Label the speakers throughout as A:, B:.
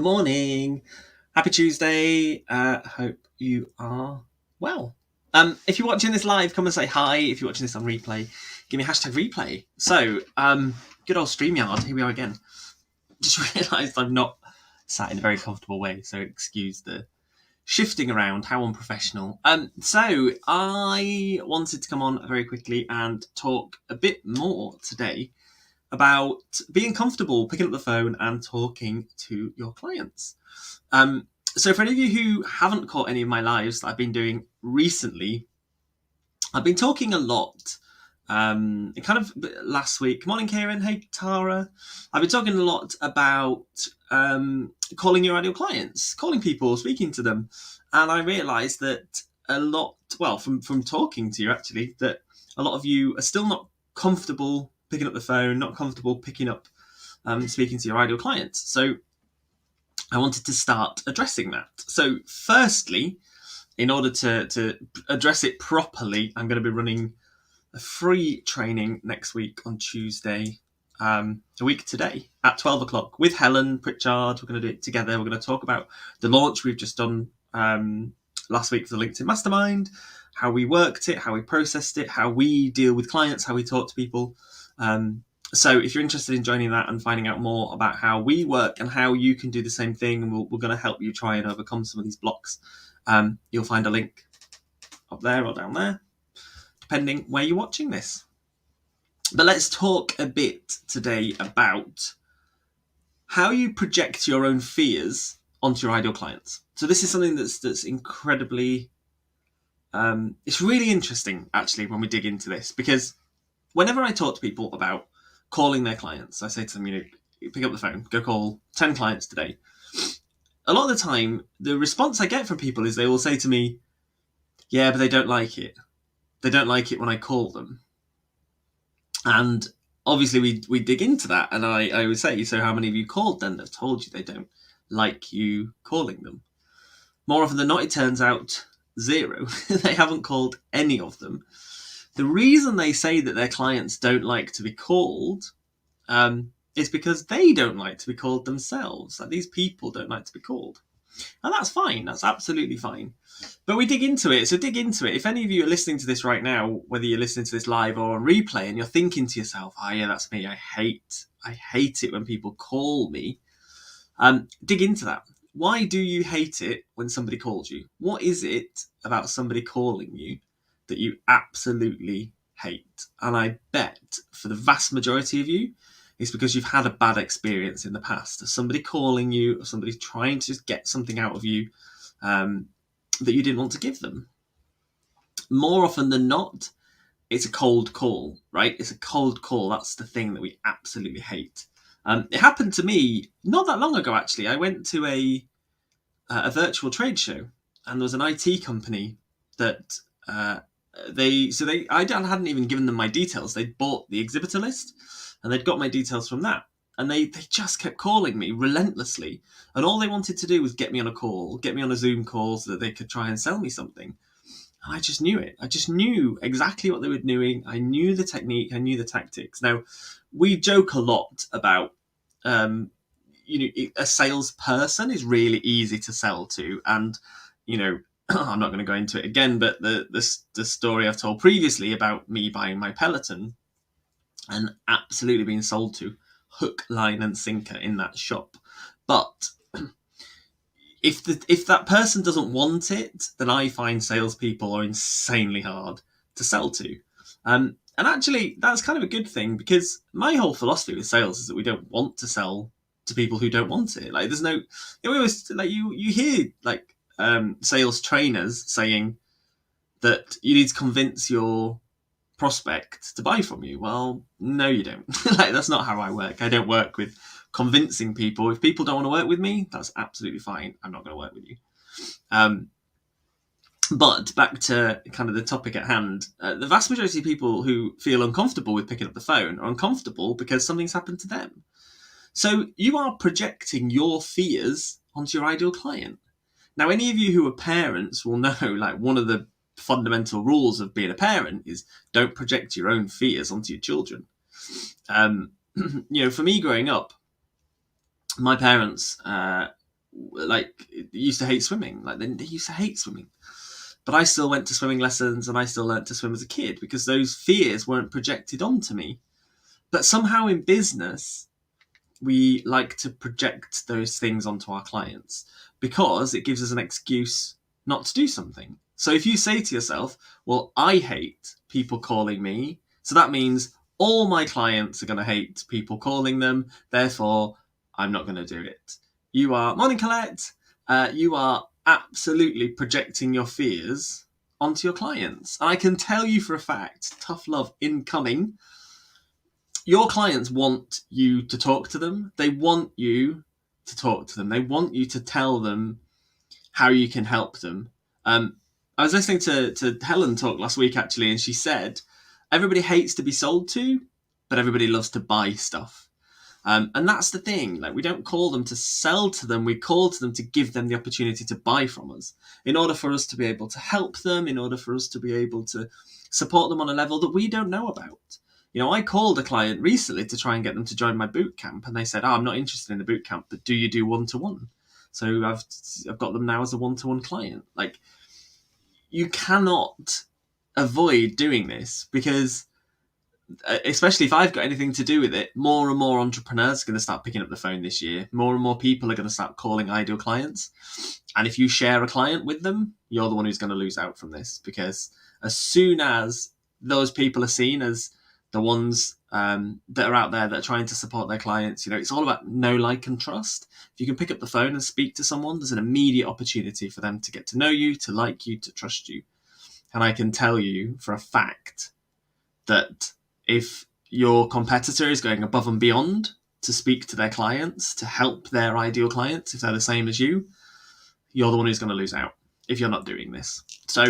A: Good morning. Happy Tuesday. Hope you are well. If you're watching this live, come and say hi. If you're watching this on replay, give me a hashtag replay. So, good old StreamYard. Here we are again. Just realised I'm not sat in a very comfortable way, so excuse the shifting around. How unprofessional. So I wanted to come on very quickly and talk a bit more today about being comfortable picking up the phone and talking to your clients. So for any of you who haven't caught any of my lives that I've been doing recently, I've been talking a lot. Kind of last week. Good morning, Kieran. Hey, Tara. I've been talking a lot about calling your ideal clients, calling people, speaking to them, and I realised that a lot. Well, from talking to you actually, that a lot of you are still not comfortable picking up the phone, not comfortable picking up speaking to your ideal clients. So I wanted to start addressing that. So firstly, in order to address it properly, I'm going to be running a free training next week on Tuesday, a week today at 12 o'clock with Helen Pritchard. We're going to do it together. We're going to talk about the launch we've just done last week for the LinkedIn Mastermind, how we worked it, how we processed it, how we deal with clients, how we talk to people. So if you're interested in joining that and finding out more about how we work and how you can do the same thing, and we're going to help you try and overcome some of these blocks, you'll find a link up there or down there, depending where you're watching this. But let's talk a bit today about how you project your own fears onto your ideal clients. So this is something that's incredibly, it's really interesting actually when we dig into this, because whenever I talk to people about calling their clients, I say to them, pick up the phone, go call 10 clients today. A lot of the time, the response I get from people is they will say to me, yeah, but they don't like it. They don't like it when I call them. And obviously we dig into that, and I would say, so how many of you called then that have told you they don't like you calling them? More often than not, it turns out 0. They haven't called any of them. The reason they say that their clients don't like to be called is because they don't like to be called themselves. Like, these people don't like to be called. And that's fine. That's absolutely fine. But we dig into it. So dig into it. If any of you are listening to this right now, whether you're listening to this live or on replay, and you're thinking to yourself, oh yeah, that's me. I hate it when people call me. Dig into that. Why do you hate it when somebody calls you? What is it about somebody calling you that you absolutely hate? And I bet for the vast majority of you, it's because you've had a bad experience in the past of somebody calling you, or somebody trying to just get something out of you that you didn't want to give them. More often than not, it's a cold call, right? It's a cold call. That's the thing that we absolutely hate. It happened to me not that long ago, actually. I went to a virtual trade show, and there was an IT company that I hadn't even given them my details. They'd bought the exhibitor list, and they'd got my details from that. And they just kept calling me relentlessly. And all they wanted to do was get me on a call, get me on a Zoom call so that they could try and sell me something. And I just knew it. I just knew exactly what they were doing. I knew the technique. I knew the tactics. Now, we joke a lot about, a salesperson is really easy to sell to. And, I'm not going to go into it again, but the story I've told previously about me buying my Peloton and absolutely being sold to hook, line and sinker in that shop. But if that person doesn't want it, then I find salespeople are insanely hard to sell to. And actually, that's kind of a good thing, because my whole philosophy with sales is that we don't want to sell to people who don't want it. Like, there's no, we always, like, you hear like sales trainers saying that you need to convince your prospect to buy from you. Well, no, you don't. Like, that's not how I work. I don't work with convincing people. If people don't want to work with me, that's absolutely fine. I'm not going to work with you. But back to kind of the topic at hand, the vast majority of people who feel uncomfortable with picking up the phone are uncomfortable because something's happened to them. So you are projecting your fears onto your ideal client. Now, any of you who are parents will know, like, one of the fundamental rules of being a parent is don't project your own fears onto your children. For me growing up, my parents like used to hate swimming. Like they used to hate swimming. But I still went to swimming lessons and I still learnt to swim as a kid because those fears weren't projected onto me. But somehow in business, we like to project those things onto our clients because it gives us an excuse not to do something. So if you say to yourself, well, I hate people calling me, so that means all my clients are going to hate people calling them, therefore I'm not going to do it. You are, morning Colette, you are absolutely projecting your fears onto your clients. And I can tell you for a fact, tough love incoming, your clients want you to talk to them. They want you to talk to them. They want you to tell them how you can help them. I was listening to Helen talk last week, actually, and she said, everybody hates to be sold to, but everybody loves to buy stuff. And that's the thing. Like, we don't call them to sell to them. We call to them to give them the opportunity to buy from us in order for us to be able to help them, in order for us to be able to support them on a level that we don't know about. You know, I called a client recently to try and get them to join my boot camp, and they said, I'm not interested in the boot camp, but do you do one-to-one? So I've got them now as a one-to-one client. Like, you cannot avoid doing this because, especially if I've got anything to do with it, more and more entrepreneurs are going to start picking up the phone this year. More and more people are going to start calling ideal clients. And if you share a client with them, you're the one who's going to lose out from this, because as soon as those people are seen as the ones that are out there that are trying to support their clients, you know, it's all about know, like, and trust. If you can pick up the phone and speak to someone, there's an immediate opportunity for them to get to know you, to like you, to trust you. And I can tell you for a fact that if your competitor is going above and beyond to speak to their clients, to help their ideal clients, if they're the same as you, you're the one who's going to lose out if you're not doing this. So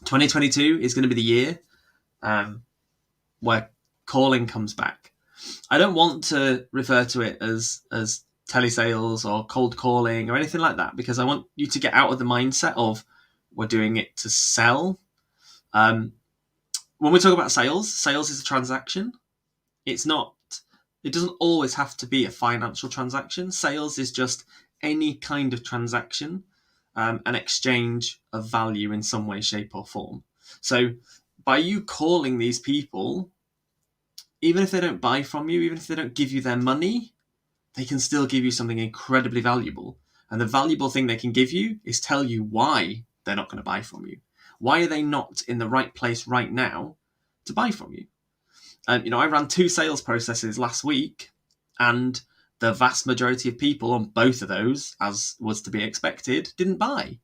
A: 2022 is going to be the year where calling comes back. I don't want to refer to it as telesales or cold calling or anything like that, because I want you to get out of the mindset of we're doing it to sell. When we talk about sales is a transaction. It doesn't always have to be a financial transaction. Sales is just any kind of transaction, an exchange of value in some way, shape, or form. So by you calling these people, even if they don't buy from you, even if they don't give you their money, they can still give you something incredibly valuable. And the valuable thing they can give you is tell you why they're not going to buy from you. Why are they not in the right place right now to buy from you? You know, I ran 2 sales processes last week, and the vast majority of people on both of those, as was to be expected, didn't buy.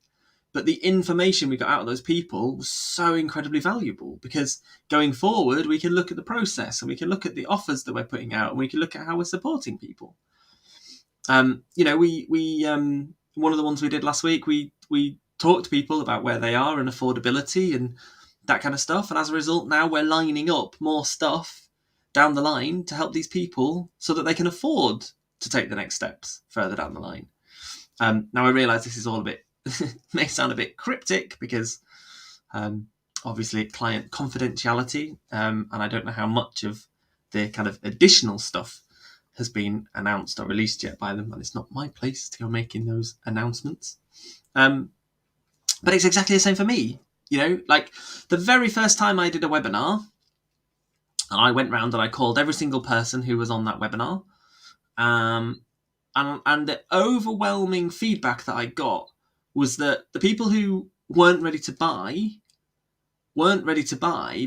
A: But the information we got out of those people was so incredibly valuable, because going forward, we can look at the process and we can look at the offers that we're putting out and we can look at how we're supporting people. You know, we one of the ones we did last week, we talked to people about where they are and affordability and that kind of stuff. And as a result, now we're lining up more stuff down the line to help these people so that they can afford to take the next steps further down the line. Now, I realise this is all a bit, may sound a bit cryptic because obviously client confidentiality, and I don't know how much of the kind of additional stuff has been announced or released yet by them, and it's not my place to go making those announcements. But it's exactly the same for me. You know, like the very first time I did a webinar, and I went round and I called every single person who was on that webinar, and the overwhelming feedback that I got was that the people who weren't ready to buy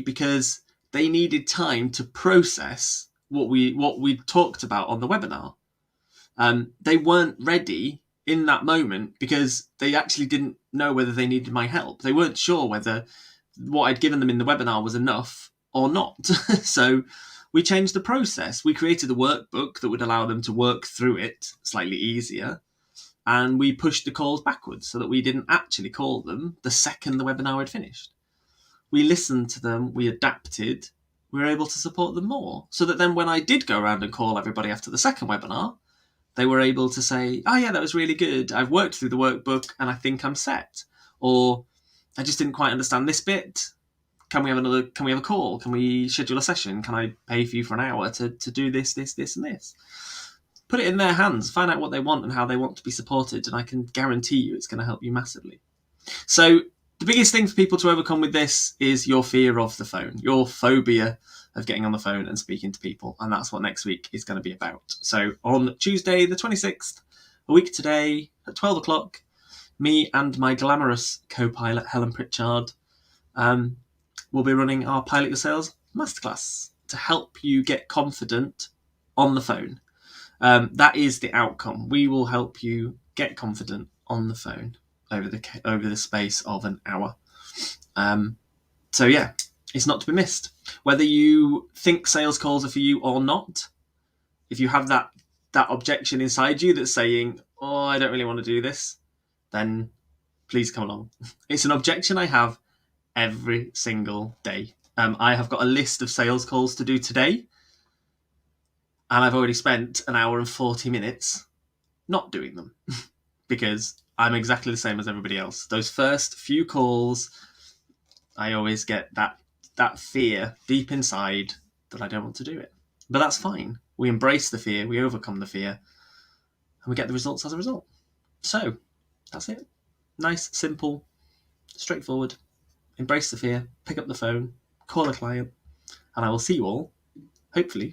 A: because they needed time to process what we talked about on the webinar. They weren't ready in that moment because they actually didn't know whether they needed my help. They weren't sure whether what I'd given them in the webinar was enough or not. So we changed the process. We created a workbook that would allow them to work through it slightly easier. And we pushed the calls backwards so that we didn't actually call them the second the webinar had finished. We listened to them, we adapted, we were able to support them more. So that then when I did go around and call everybody after the second webinar, they were able to say, oh yeah, that was really good. I've worked through the workbook and I think I'm set. Or I just didn't quite understand this bit. Can we have a call? Can we schedule a session? Can I pay for you for an hour to do this, and this? put it in their hands, find out what they want and how they want to be supported, and I can guarantee you it's going to help you massively. So the biggest thing for people to overcome with this is your fear of the phone, your phobia of getting on the phone and speaking to people, and that's what next week is going to be about. So on Tuesday the 26th, a week today at 12 o'clock, me and my glamorous co-pilot Helen Pritchard will be running our Pilot Your Sales Masterclass to help you get confident on the phone. That is the outcome. We will help you get confident on the phone over the space of an hour. So yeah, it's not to be missed. Whether you think sales calls are for you or not, if you have that objection inside you that's saying, "Oh, I don't really want to do this," then please come along. It's an objection I have every single day. I have got a list of sales calls to do today, and I've already spent an hour and 40 minutes not doing them because I'm exactly the same as everybody else. Those first few calls, I always get that fear deep inside that I don't want to do it. But that's fine. We embrace the fear, we overcome the fear, and we get the results as a result. So that's it. Nice, simple, straightforward. Embrace the fear, pick up the phone, call a client, and I will see you all, hopefully,